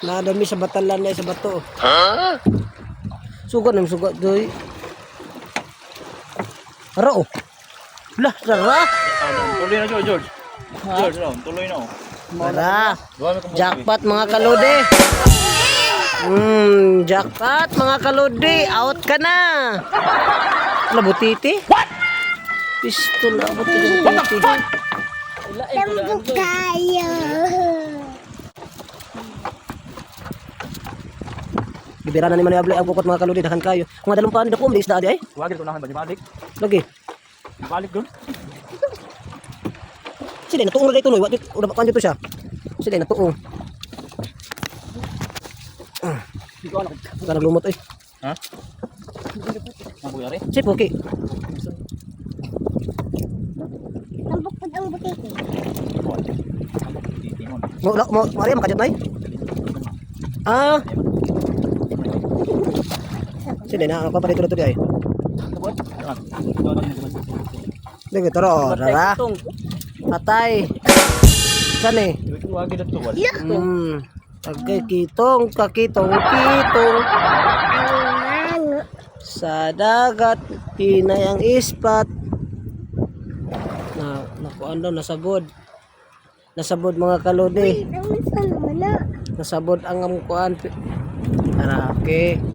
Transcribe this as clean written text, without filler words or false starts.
Nadami sa batalan na sa bato. Sugat ng sugat doy. Ara oh. Lah, Sara. Tuloy na George. George, tuloy na. Sara. Jackpot mga kalode. Jackpot mga kalode. Out ka na. Labutiti? What? Pistol na butiti. Tembok kayo. Bibira na ni man ang bukot mga kalode. Dahan kayo. Mga dalumpaan ni dako bilis na adi ay. Wagil ko na balik. Lagi. Balik doon. Sige, natuong na dito noy. Udah pa kanjo to siya. Sige, natuong. Ka naglumot ay. Ha? Ang buyari? Sige, okay. Tembok po ang butiti. Mau Maria makajat nay. Ah. Sige na apa pa dito to di ay. Dito taro, rara. Patay. Saan eh? Wagil dito wal. Agay kitong. Sa dagat, pinay ang ispat. Nakuan daw, nasabod. Nasabod mga kalode. Naman sa wala. Nasabod ang kuan. Arake.